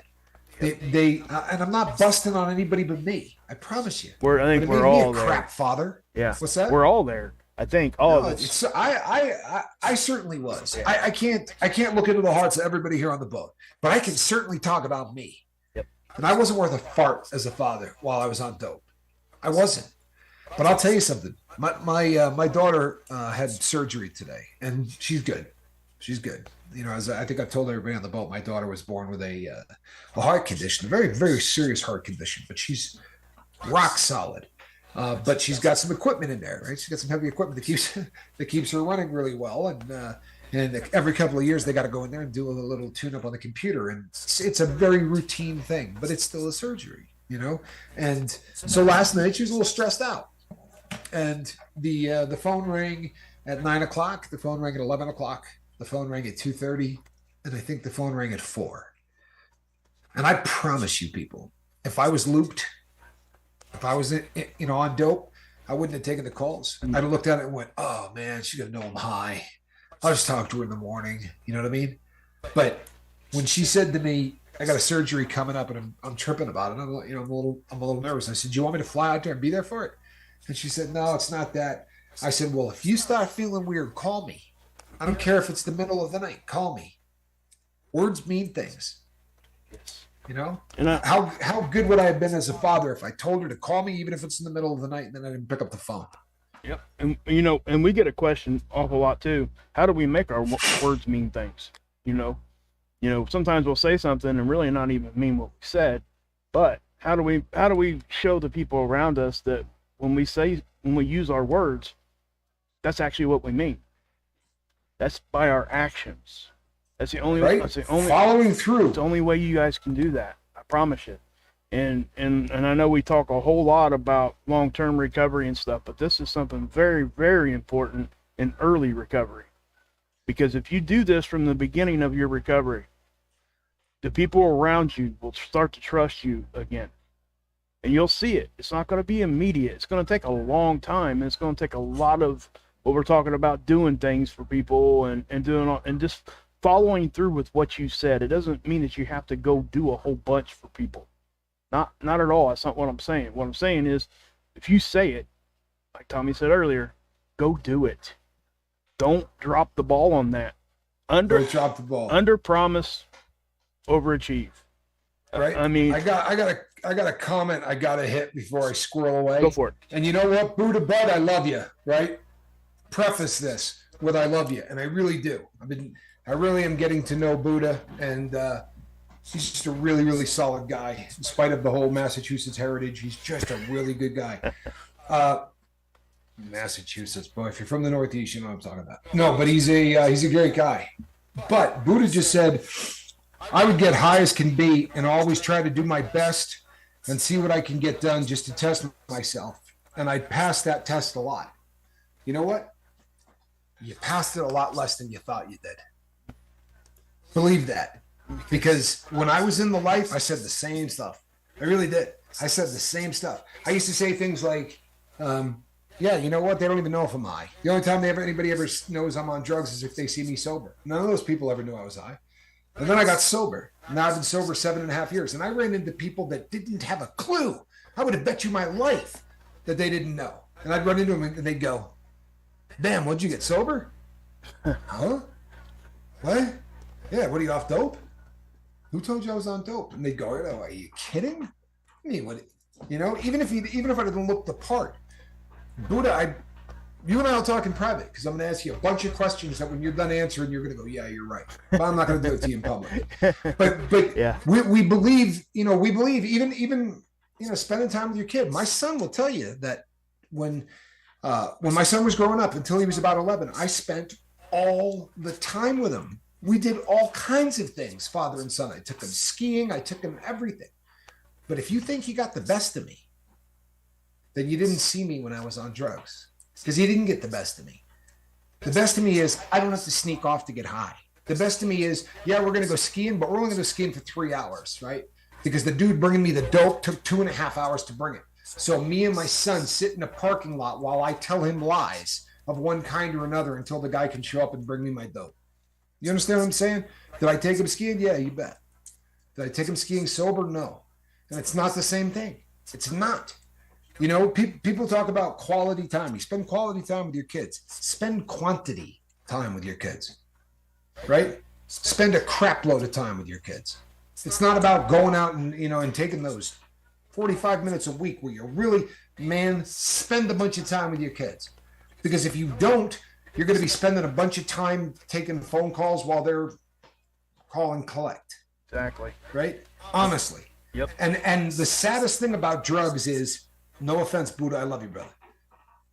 They and I'm not busting on anybody but me. I promise you. I think we're all there. Crap father. Yeah. What's that? We're all there. I think all of us. I certainly was. I can't look into the hearts of everybody here on the boat, but I can certainly talk about me. Yep. And I wasn't worth a fart as a father while I was on dope. I wasn't. But I'll tell you something. My daughter had surgery today, and she's good. She's good. You know, as I think I told everybody on the boat, my daughter was born with a heart condition, a very, very serious heart condition, but she's rock solid. But she's got some equipment in there, right? She's got some heavy equipment that keeps her running really well. And every couple of years, they got to go in there and do a little tune-up on the computer. And it's a very routine thing, but it's still a surgery, you know? And so last night, she was a little stressed out. And the phone rang at 9 o'clock. The phone rang at 11 o'clock. The phone rang at 2:30. And I think the phone rang at 4. And I promise you, people, if I was looped, if I was, on dope, I wouldn't have taken the calls. I'd have looked at it and went, "Oh man, she's gonna know I'm high. I'll just talk to her in the morning." You know what I mean? But when she said to me, "I got a surgery coming up and I'm tripping about it," I'm a little nervous. I said, "Do you want me to fly out there and be there for it?" And she said, "No, it's not that." I said, "Well, if you start feeling weird, call me. I don't care if it's the middle of the night. Call me. Words mean things." Yes. You know, And how good would I have been as a father if I told her to call me, even if it's in the middle of the night, and then I didn't pick up the phone? Yep. And and we get a question awful lot too. How do we make our words mean things? Sometimes we'll say something and really not even mean what we said. But how do we show the people around us that when we use our words, that's actually what we mean? That's by our actions. That's the only right? That's the only following through. It's the only way you guys can do that. I promise you. And I know we talk a whole lot about long-term recovery and stuff, but this is something very, very important in early recovery. Because if you do this from the beginning of your recovery, the people around you will start to trust you again. And you'll see it. It's not going to be immediate. It's going to take a long time, and it's going to take a lot of what we're talking about, doing things for people and just following through with what you said. It doesn't mean that you have to go do a whole bunch for people. Not at all. That's not what I'm saying. What I'm saying is, if you say it, like Tommy said earlier, go do it. Don't drop the ball on that. Don't drop the ball. Under promise, overachieve. Right. I mean, I got a comment I got to hit before I squirrel away. Go for it. And you know what, Buddha Bud, I love you. Right. Preface this with "I love you," and I really do. I really am getting to know Buddha, and He's just a really, really solid guy. In spite of the whole Massachusetts heritage, he's just a really good guy. Massachusetts, boy, if you're from the Northeast, you know what I'm talking about. No, but he's a great guy. But Buddha just said, I would get high as can be and always try to do my best and see what I can get done just to test myself. And I passed that test a lot. You know what? You passed it a lot less than you thought you did. Believe that. Because when I was in the life, I said the same stuff. I really did. I said the same stuff. I used to say things like, yeah, you know what? They don't even know if I'm high. The only time anybody ever knows I'm on drugs is if they see me sober. None of those people ever knew I was high. And then I got sober. Now I've been sober 7.5 years. And I ran into people that didn't have a clue. I would have bet you my life that they didn't know. And I'd run into them and they'd go, damn, what'd you get, sober? Huh? What? Yeah, what, are you off dope? Who told you I was on dope? And they'd go, oh, are you kidding? I mean, what? You know, even if I didn't look the part, Buddha, you and I will talk in private because I'm going to ask you a bunch of questions that when you're done answering, you're going to go, yeah, you're right. But I'm not going to do it to you in public. But yeah, we believe, even spending time with your kid. My son will tell you that when my son was growing up until he was about 11, I spent all the time with him. We did all kinds of things, father and son. I took him skiing. I took him everything. But if you think he got the best of me, then you didn't see me when I was on drugs, because he didn't get the best of me. The best of me is I don't have to sneak off to get high. The best of me is, yeah, we're going to go skiing, but we're only going to go skiing for 3 hours, right? Because the dude bringing me the dope took 2.5 hours to bring it. So me and my son sit in a parking lot while I tell him lies of one kind or another until the guy can show up and bring me my dope. You understand what I'm saying? Did I take him skiing? Yeah, you bet. Did I take him skiing sober? No. And it's not the same thing. It's not. You know, people talk about quality time. You spend quality time with your kids. Spend quantity time with your kids, right? Spend a crap load of time with your kids. It's not about going out and taking those 45 minutes a week where you're really, spend a bunch of time with your kids. Because if you don't, you're going to be spending a bunch of time taking phone calls while they're call and collect. Exactly. Right? Honestly. Yep. And the saddest thing about drugs is, no offense, Buddha, I love you, brother.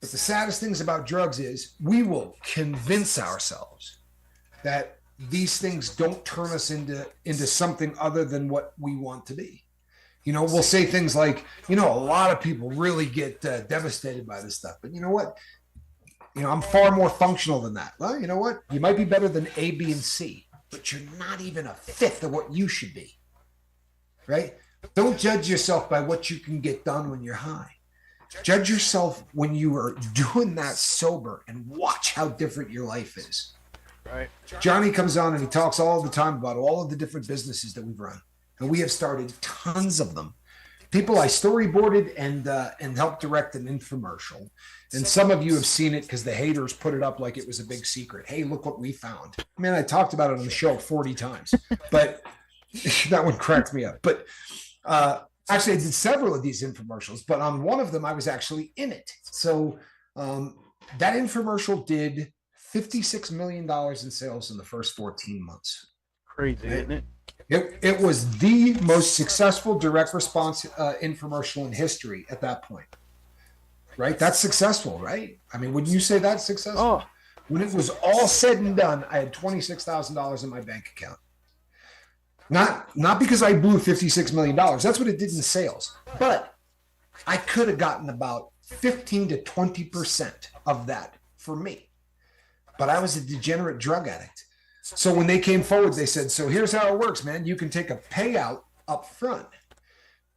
But the saddest things about drugs is we will convince ourselves that these things don't turn us into something other than what we want to be. You know, we'll say things like, a lot of people really get devastated by this stuff. But you know what? I'm far more functional than that. Well, you know what? You might be better than A, B, and C, but you're not even a fifth of what you should be. Right? Don't judge yourself by what you can get done when you're high. Judge yourself when you are doing that sober and watch how different your life is. Right. Johnny comes on and he talks all the time about all of the different businesses that we've run. And we have started tons of them. People I storyboarded and helped direct an infomercial. And some of you have seen it because the haters put it up like it was a big secret. Hey, look what we found. Man, I talked about it on the show 40 times. But that one cracked me up. But actually, I did several of these infomercials, but on one of them, I was actually in it. So that infomercial did $56 million in sales in the first 14 months. Crazy, isn't it? It was the most successful direct response infomercial in history at that point. Right? That's successful, right? I mean, would you say that's successful? Oh. When it was all said and done, I had $26,000 in my bank account. Not because I blew $56 million. That's what it did in sales. But I could have gotten about 15 to 20% of that for me. But I was a degenerate drug addict. So when they came forward, they said, so here's how it works, man. You can take a payout up front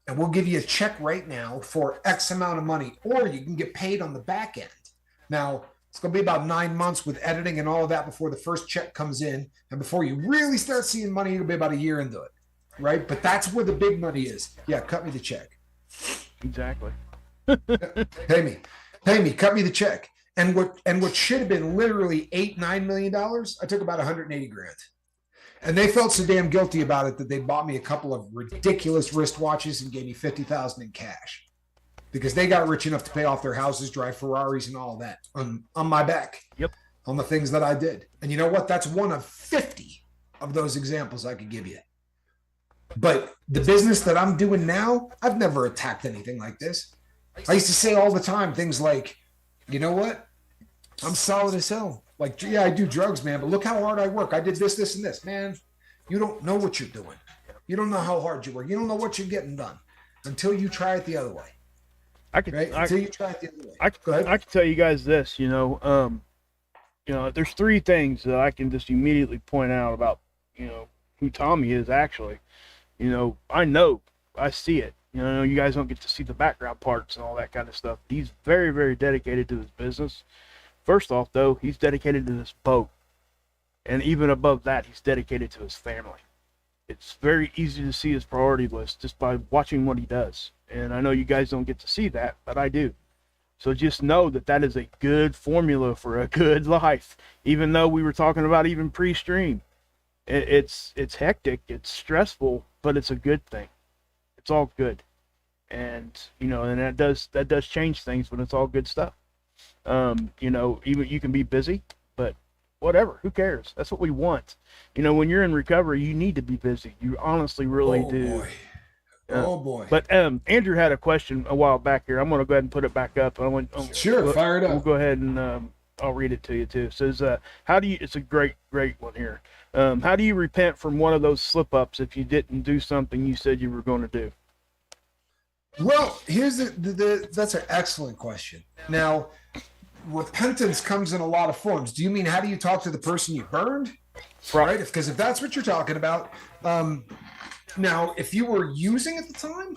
and we'll give you a check right now for X amount of money, or you can get paid on the back end. Now, it's going to be about 9 months with editing and all of that before the first check comes in. And before you really start seeing money, it'll be about a year into it, right? But that's where the big money is. Yeah, cut me the check. Exactly. Pay me, cut me the check. And what should have been literally $8-9 million, I took about 180 grand. And they felt so damn guilty about it that they bought me a couple of ridiculous wristwatches and gave me $50,000 in cash. Because they got rich enough to pay off their houses, drive Ferraris and all that on my back. Yep. On the things that I did. And you know what? That's one of 50 of those examples I could give you. But the business that I'm doing now, I've never attacked anything like this. I used to say all the time things like, you know what? I'm solid as hell. Like, yeah, I do drugs, man, but look how hard I work. I did this, this, and this. Man, you don't know what you're doing. You don't know how hard you work. You don't know what you're getting done until you try it the other way. Until you try it the other way. Go ahead. I can tell you guys this, there's three things that I can just immediately point out about, who Tommy is actually. I see it. You guys don't get to see the background parts and all that kind of stuff. He's very, very dedicated to this business. First off, though, he's dedicated to this boat. And even above that, he's dedicated to his family. It's very easy to see his priority list just by watching what he does. And I know you guys don't get to see that, but I do. So just know that that is a good formula for a good life. Even though we were talking about even pre-stream. It's hectic, it's stressful, but it's a good thing. It's all good. And, and that does change things when it's all good stuff. Even you can be busy, but whatever, who cares? That's what we want. When you're in recovery, you need to be busy. You honestly really do. Boy. But Andrew had a question a while back here. I'm going to go ahead and put it back up. Sure, fire it up. We'll go ahead and I'll read it to you too. It says, it's a great one here. How do you repent from one of those slip-ups if you didn't do something you said you were going to do? Well, here's that's an excellent question. Now, repentance comes in a lot of forms. Do you mean how do you talk to the person you burned? Right? Because if that's what you're talking about, now if you were using at the time,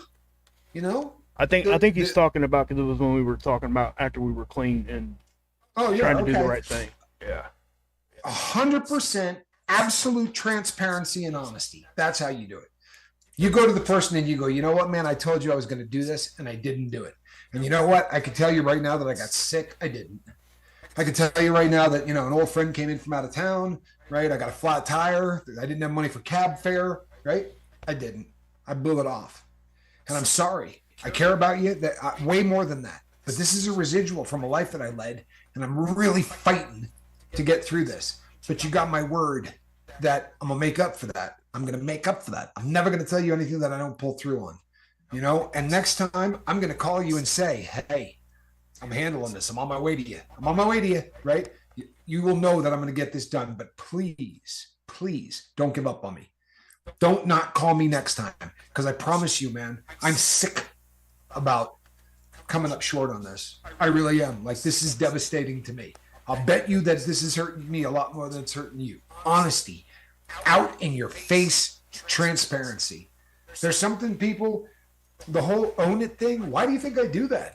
I think he's talking about, because it was when we were talking about after we were clean and trying to do the right thing. Yeah, 100% absolute transparency and honesty. That's how you do it. You go to the person and you go, you know what, man, I told you I was going to do this and I didn't do it. And you know what? I can tell you right now that I got sick. I didn't. I can tell you right now that, an old friend came in from out of town, right? I got a flat tire. I didn't have money for cab fare, right? I didn't. I blew it off. And I'm sorry. I care about you way more than that. But this is a residual from a life that I led. And I'm really fighting to get through this. But you got my word that I'm going to make up for that. I'm going to make up for that. I'm never going to tell you anything that I don't pull through on, and next time I'm going to call you and say, hey, I'm handling this. I'm on my way to you. Right? You will know that I'm going to get this done, but please don't give up on me. Don't not call me next time. Because I promise you, man, I'm sick about coming up short on this. I really am. Like, this is devastating to me. I'll bet you that this is hurting me a lot more than it's hurting you. Honesty. Out in your face transparency. There's something people, the whole own it thing. Why do you think I do that?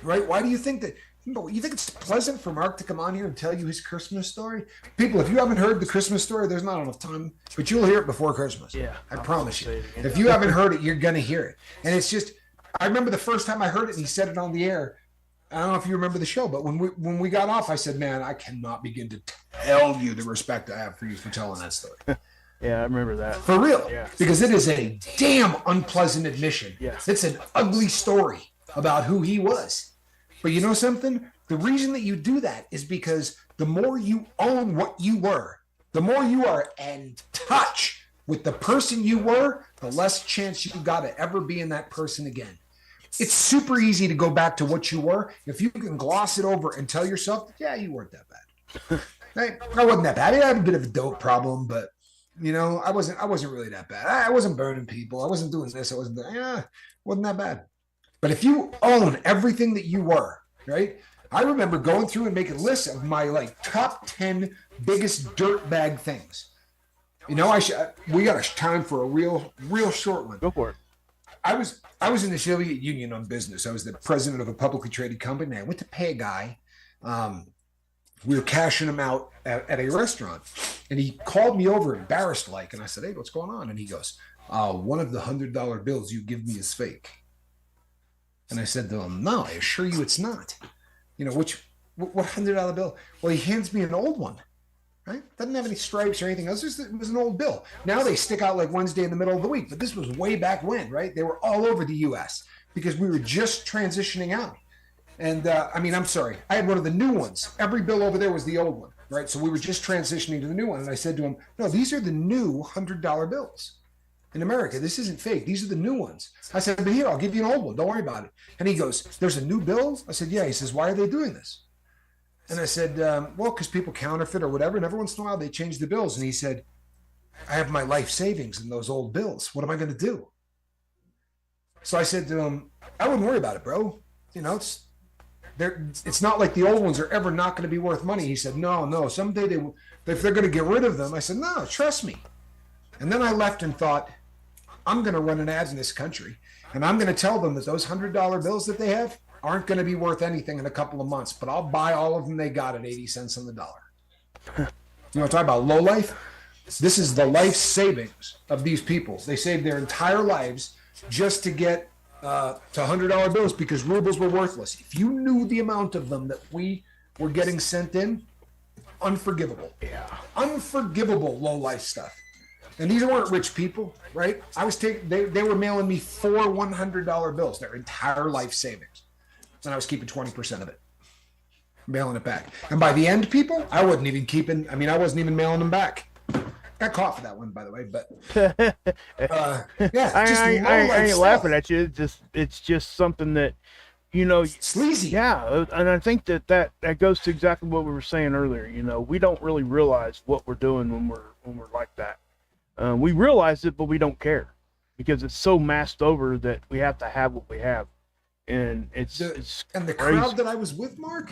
Right? Why do you think that? You think it's pleasant for Mark to come on here and tell you his Christmas story? People, if you haven't heard the Christmas story, there's not enough time, but you'll hear it before Christmas. Yeah, I promise you. If you haven't heard it, you're going to hear it. And it's just, I remember the first time I heard it and he said it on the air. I don't know if you remember the show, but when we got off, I said, man, I cannot begin to tell you the respect I have for you for telling that story. Yeah, I remember that. For real. Yeah. Because it is a damn unpleasant admission. Yeah. It's an ugly story about who he was. But you know something? The reason that you do that is because the more you own what you were, the more you are in touch with the person you were, the less chance you got to ever be in that person again. It's super easy to go back to what you were if you can gloss it over and tell yourself, yeah, you weren't that bad. I wasn't that bad. I had a bit of a dope problem, but I wasn't really that bad. I wasn't burning people. I wasn't doing this. I wasn't wasn't that bad. But if you own everything that you were, right? I remember going through and making lists of my top 10 biggest dirtbag things. We got a time for a real short one. Go for it. I was in the Soviet Union on business. I was the president of a publicly traded company. I went to pay a guy. We were cashing him out at a restaurant, and he called me over embarrassed like, and I said, hey, what's going on? And he goes, one of the $100 bills you give me is fake. And I said to him, no, I assure you it's not. What $100 bill? Well, he hands me an old one. Right? Doesn't have any stripes or anything else. It was an old bill. Now they stick out like Wednesday in the middle of the week, but this was way back when, right? They were all over the U.S. because we were just transitioning out. And I'm sorry, I had one of the new ones. Every bill over there was the old one, right? So we were just transitioning to the new one. And I said to him, no, these are the new $100 bills. in America. This isn't fake. These are the new ones. I said, but here, I'll give you an old one. Don't worry about it. And he goes, there's a new bill? I said, yeah. He says, why are they doing this? And I said, well, because people counterfeit or whatever. And every once in a while, they change the bills. And he said, I have my life savings in those old bills. What am I going to do? So I said to him, I wouldn't worry about it, bro. You know, it's not like the old ones are ever not going to be worth money. He said, no, someday if they're going to get rid of them. I said, no, trust me. And then I left and thought, I'm going to run an ad in this country, and I'm going to tell them that those $100 bills that they have aren't going to be worth anything in a couple of months, but I'll buy all of them they got at 80 cents on the dollar. You know, talk about low life. This is the life savings of these people. They saved their entire lives just to get to $100 bills because rubles were worthless. If you knew the amount of them that we were getting sent in, unforgivable. Yeah. Unforgivable low life stuff. And these weren't rich people, right? They were mailing me 4 $100 bills, their entire life savings. And I was keeping 20% of it, mailing it back. And by the end, people, I wasn't even mailing them back. Got caught for that one, by the way, but yeah. I ain't laughing at you. It's just something that, you know, sleazy. Yeah, and I think that goes to exactly what we were saying earlier. You know, we don't really realize what we're doing when we're like that. We realize it, but we don't care because it's so masked over that we have to have what we have, and it's and the crazy. crowd that I was with, Mark,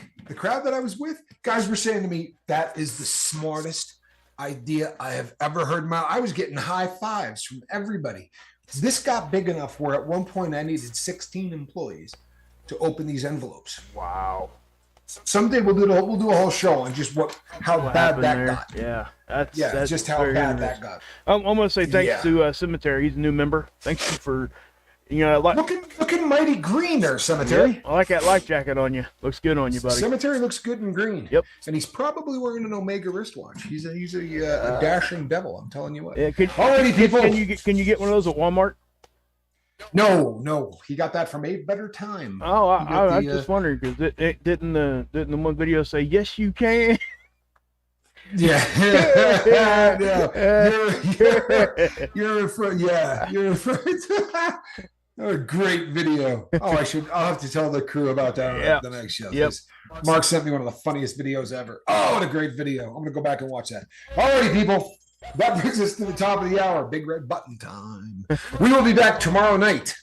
guys were saying to me, that is the smartest idea I have ever heard. I was getting high fives from everybody. This got big enough where at one point I needed 16 employees to open these envelopes. Wow. Someday we'll do a whole show on just how bad that there. got. Yeah, that's just how bad that got. I'm going to say thanks to Cemetery. He's a new member. Thanks for, looking mighty green there, Cemetery. Yep, I like that life jacket on you. Looks good on you, buddy. Cemetery looks good in green. Yep. And he's probably wearing an Omega wristwatch. He's a dashing devil. I'm telling you what. Yeah. Alrighty, people. Can you get one of those at Walmart? No, he got that from A Better Time. Oh, I was just wondering because it didn't the one video say yes you can. Yeah, you're in front. Yeah, you're in front. A great video. I'll have to tell the crew about that on the next show. Yep. Mark sent me one of the funniest videos ever. Oh, what a great video! I'm gonna go back and watch that. Alrighty, people. That brings us to the top of the hour. Big red button time. We will be back tomorrow night.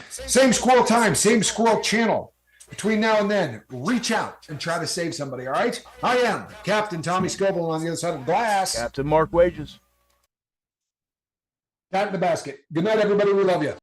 Same squirrel time, same squirrel channel. Between now and then, reach out and try to save somebody, all right? I am Captain Tommy Scoble on the other side of the glass. Captain Mark Wages. Pat in the basket. Good night, everybody. We love you.